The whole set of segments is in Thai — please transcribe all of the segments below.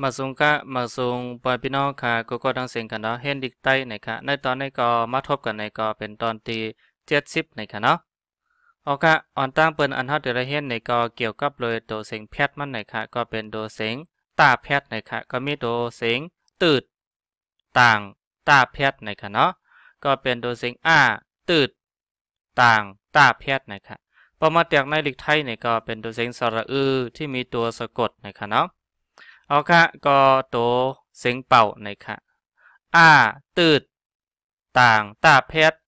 มาสูงกะมาสูงปอยพี่น้องค่ะก็ดังเสียงกันเนาะเห็นดิกใต้นะคะในตอนนี้ก็มาทบกันในก็เป็นตอนที่70นะคะเนาะโอเคออนตั้งเปิ้นอันเฮาได้เห็นในก็เกี่ยวกับเลยตัวเสียงแพทย์มันนะคะก็เป็นตัวเสียงตาแพทย์นะคะก็มีตัวเสียงตืดต่างตาแพทย์นะคะเนาะก็เป็นตัวเสียงตืดต่างตาแพทย์นะคะพอมาแตกในดิกไทยเนี่ยก็เป็นตัวเสียงสระที่มีตัวสะกดนะคะเนาะ เอาค่ะก็ตัวเสียงเป่าในค่ะตืดต่างตาแพทย์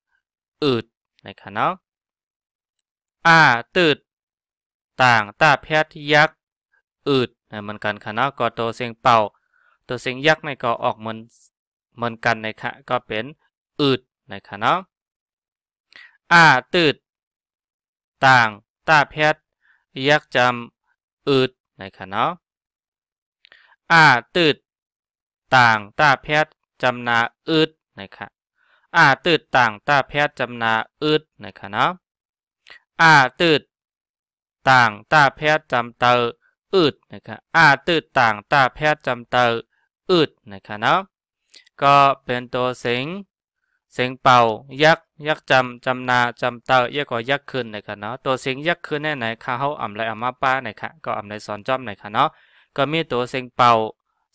อืดในค่ะเนาะตืดต่างตาแพทย์ยักษ์อืดเหมือนกันค่ะเนาะก็ตัวเสียงเป่าตัวเสียงยักษ์ในก็ออกเหมือนกันในค่ะก็เป็นอืดในค่ะเนาะตืดต่างตาแพทย์ยักษ์จำอืดในค่ะเนาะ ตืดต่างตาแพทย์จำนาอืดนะครับตืดต่างตาแพทย์จำนาอืดนะครับเนาะตืดต่างตาแพทย์จำเตออืดนะครับตืดต่างตาแพทย์จำเตออืดนะครับเนาะก็เป็นตัวเสียงเป่ายักจำนาจำเตอยักก็ยักขึ้นนะครับเนาะตัวเสียงยักขึ้นแน่ไหนข้าเขาอ่ำไรอ่ำมาป้านะครับก็อ่ำไรสอนจอมนะครับเนาะก็มีตัวเสียงเป่า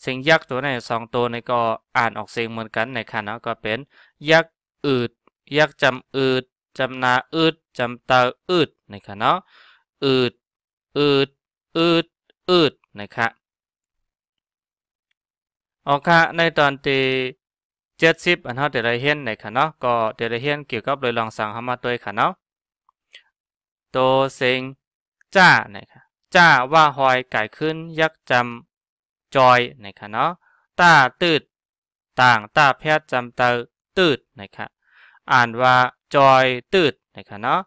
เสียงยักษ์ตัวใน2ตัวในก็อ่านออกเสียงเหมือนกันในค่ะเนาะก็เป็นยักษ์อืดยักษ์จำอืดจำนาอืดจำตาอืดในค่ะเนาะอืดอืดอืดอืดนะครับโอเคในตอนที่70อันเขาได้เห็นในค่ะเนาะก็ได้เห็นเกี่ยวกับเลยลองสั่งเข้ามาตัวค่ะเนาะตัวเสียงจ้านะครับจ้าว่าหอยไก่ขึ้นยักษ์จำจอยนะครับเนาะตาตืดต่างตาแพทย์จำเตอตืดนะครับอ่านว่าจอยตืดนะครับเนาะ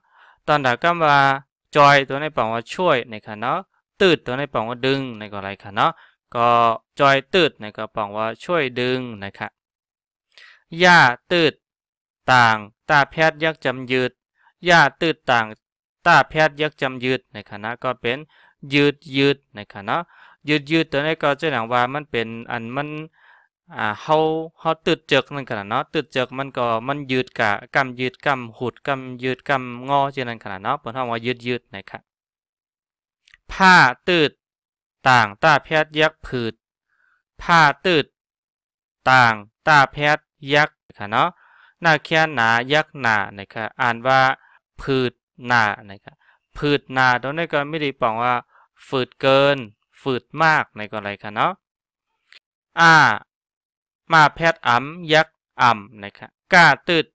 ตอนดักก็ว่าจอยตัวในแปลว่าช่วยนะครับเนาะตืดตัวในแปลว่าดึงในก็อะไรค่ะเนาะก็จอยตืดในก็แปลว่าช่วยดึงนะครับย่าตืดต่างตาแพทย์ยักจำยืดย่าตืดต่างตาแพทย์ยักจำยืดในคณะก็เป็นยืดในคณะยืดตัวนี้ก็จะหนังว่ามันเป็นอันมันเฮาตืดเจอกนั่นขนาดเนาะตืดเจอกมันก็มันยืดกำยืดกำหุดกำยืดกำงอเช่นนั้นขนาดเนาะเปิ้นเฮาว่ายืดนะครับผ้าตืดต่างตาแพทย์ยักผืดผ้าตืดต่างตาแพทย์ยักค่ะเนาะหน้าแค้นหนายักหนานะครับอ่านว่าผืดหนานะครับผืดหนาตรงนี้ก็ไม่ได้บอกว่าฝืดเกินฝืดมากในกรณีค่ะเนาะมาแพทย์ยักนะครับกล้าตืด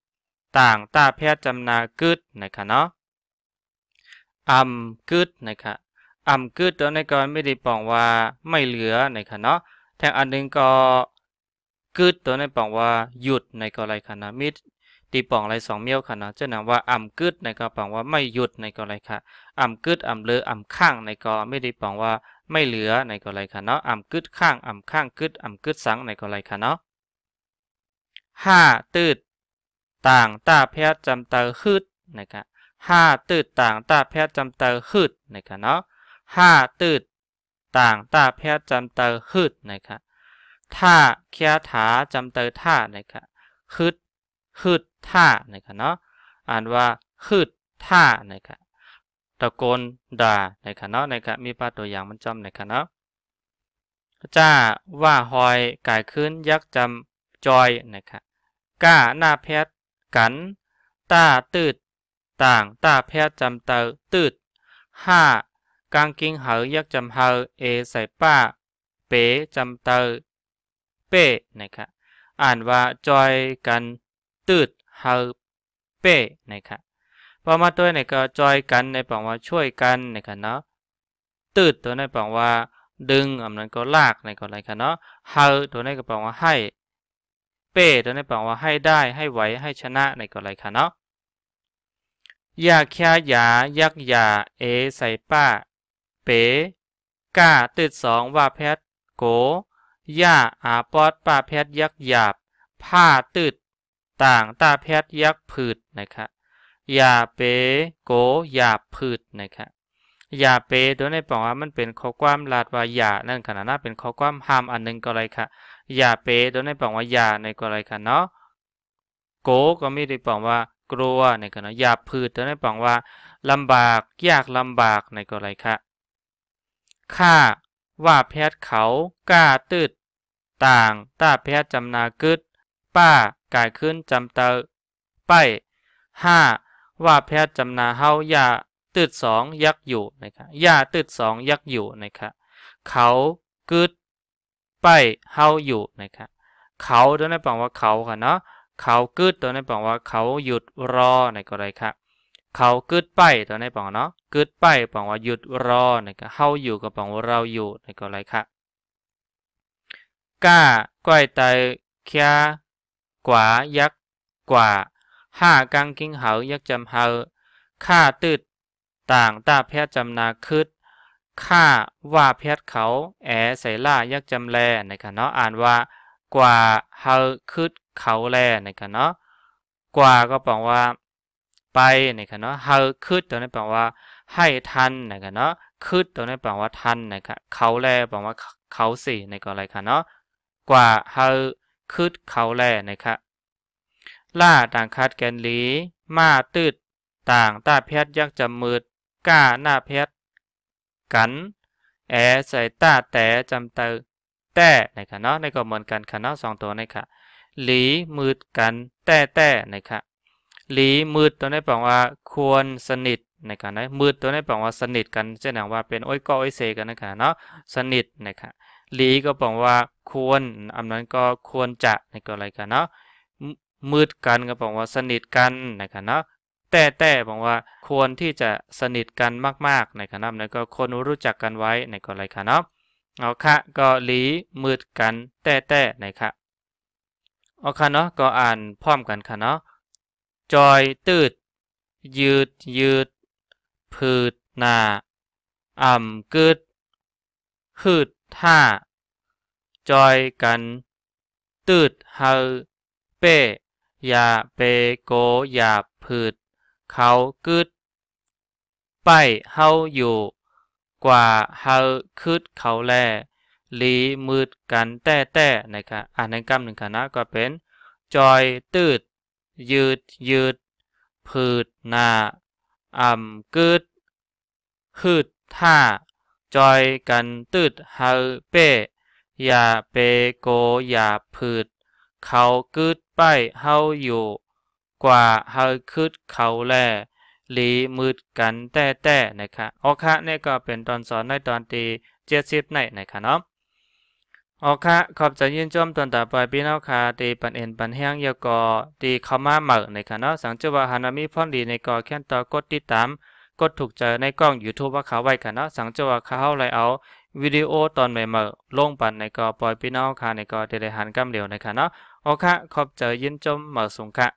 ต่างตาแพทย์จำนากึดนะครับเนาะกึดนะครับกึดตรงนี้ก็ไม่ได้บอกว่าไม่เหลือนะครับเนาะแทงอันนึงก็กึดตัวในปองว่าหยุดในกรณีค่ะนะมีตีปองไร2เมียวค่ะนะจะนำว่ากึดในก็ปองว่าไม่หยุดในกรณีค่ะกึดเหลือข้างในก็ไม่ได้ปองว่าไม่เหลือในกรณีค่ะเนาะกึดข้างข้างกึดกึดสังในกรณีค่ะเนาะตืดต่างตาแพทย์จำเตอฮึดนะครับตืดต่างตาแพทย์จำเตอฮึดนะครับเนาะตืดต่างตาแพทย์จำเตอฮึดนะครับท่าเคียถาจำเตอท่านะครับฮึดท่านะครับเนาะอ่านว่าฮึดท่านะครับตะโกนด่านะครับเนาะนะครับมีป้าตัวอย่างมันจำนะครับเนาะจ้าว่าหอยกายขึ้นยักจำจอยนะครับก้าหน้าแพทย์กันตาตืดต่างตาแพทย์จำเตอตืดกางกิ้งเหอยักจำเหอใส่ป้าเป๋จำเตอเป้นะครับอ่านว่าจอยกันตืดเฮาเป้นะครับพอมาตัวนี้ก็จอยกันในแปลว่าช่วยกันนะครับเนาะตืดตัวนี้แปลว่าดึงนั้นก็ลากในก็อะไรครับเนาะเฮาตัวนี้ก็แปลว่าให้เป้ตัวนี้แปลว่าให้ได้ให้ไหวให้ชนะในก็อะไรครับเนาะยาแค่ยายักยาใส่ป้าเป๋ก้าตืด2ว่าแพทโกย่าปอดป้าแพทยักหยาบผ้าตืดต่างตาแพทยักผืดนะครับยาเปโกหยาบผืดนะครับ อย่าเปตัวในปองว่ามันเป็นข้อความลาดว่าอย่านั่นขนาดนั้นเป็นข้อความห้ามอันนึงก็เลยค่ะอย่าเปตัวในปองว่าอย่าในก็เลยค่ะเนาะโกก็มีได้ปองว่ากลัวในก็เนาะอย่าพืดตัวในปองว่าลำบากยากลำบากในก็เลยค่ะข้าว่าแพทย์เขากล้าตืดต่างต้าแพทย์จำนากึดป้ากายขึ้นจำเตอไปว่าแพทย์จำนาเฮาอย่าตืด2ยักอยู่นะครับอย่าตืด2ยักอยู่นะครับเขากึดไปเฮาอยู่นะครับเขาตัวนั้นแปลว่าเขาค่ะเนาะเขากึดตัวนั้นแปลว่าเขาหยุดรอในก็ได้ครับเขากึดไปตัวนั้นแปลว่าเนาะกึดไปแปลว่าหยุดรอนะครับเฮาอยู่ก็แปลว่าเราอยู่ในก็ได้ครับก้าก้อยไตเคียกว่ายักกว่ากังกิ้งเหายักจำเฮาข้าตืดต่างต้าแพทย์จำนาคืดข้าว่าแพทย์เขาใส่ล่ายักจำแลนะครับเนาะอ่านว่ากว่าเฮาคืดเขาแลนะครับเนาะกว่าก็แปลว่าไปนะครับเนาะเฮาคืดตัวนี้แปลว่าให้ทันนะครับเนาะคืดตัวนี้แปลว่าทันนะครับเขาแลแปลว่าเขาสิในก็อะไรค่ะเนาะกว่าเฮาคืดเขาแลนะครับล่าต่างคัดแกนหลีมาตืดต่างต้าแพทย์ยักจำมืดก้าหน้าแพทย์กันใส่ต้าแต่จำเตอแต่นะครับเนาะในก็เหมือนกันค่ะเนาะ2ตัวนะครับหลีมืดกันแต่นะครับหลีมืดตัวนี้แปลว่าควรสนิทนะครับนะมืดตัวนี้แปลว่าสนิทกันเช่นว่าเป็นโอ้ยก็โอ้ยเซกันนะครับเนาะสนิทนะครับหลีก็แปลว่าควรอันนั้นก็ควรจะในก็อะไรกันเนาะมืดกันก็แปลว่าสนิทกันนะครับเนาะแต่บอกว่าควรที่จะสนิทกันมากๆในครับนั่นก็คนรู้จักกันไว้ในก็อะไรครับเนาะเอาค่ะก็หลีมืดกันแต่นะครับเอาค่ะเนาะก็อ่านพร้อมกันค่ะเนาะจอยตืดยืดพืดหน้ากึดหืดท่าจอยกันตืดเฮาเป้อย่าเปโกอย่าพืดเขากึดไปเฮาอยู่กว่าเฮาคืดเขาแลหลีมืดกันแต่นะครับอ่านในกำหนึ่งคณะก็เป็นจอยตืดยืดพืดหน้ากึดหืดท่าจอยกันตืดเฮาเป้อย่าเปโกอย่าพืดเขากึดไปเฮาอยู่กว่าเฮาคืดเขาแลหลีมืดกันแต่นะครับโอเคนี่ก็เป็นตอนสอนในตอนที่70ในนะครับเนาะโอเคขอบใจยินจมตอนต่อไปพี่น้องค่ะที่ปันเอ็นปันแห้งยกอที่เข้ามาเหมือนะครับเนาะสังเจว่าฮานามิพรดีในกอแค่นต่อกดติดตามกดถูกใจในกล้อง YouTube ว่าเขาไว้ค่ะเนาะสังเจว่าเขาไลเอาวิดีโอตอนใหม่ๆลงปันในกอปล่อยพี่น้องค่ะในกอได้หันกำเดียวนะครับเนาะโอเคขอบใจยินจมเหมือสูงค่ะ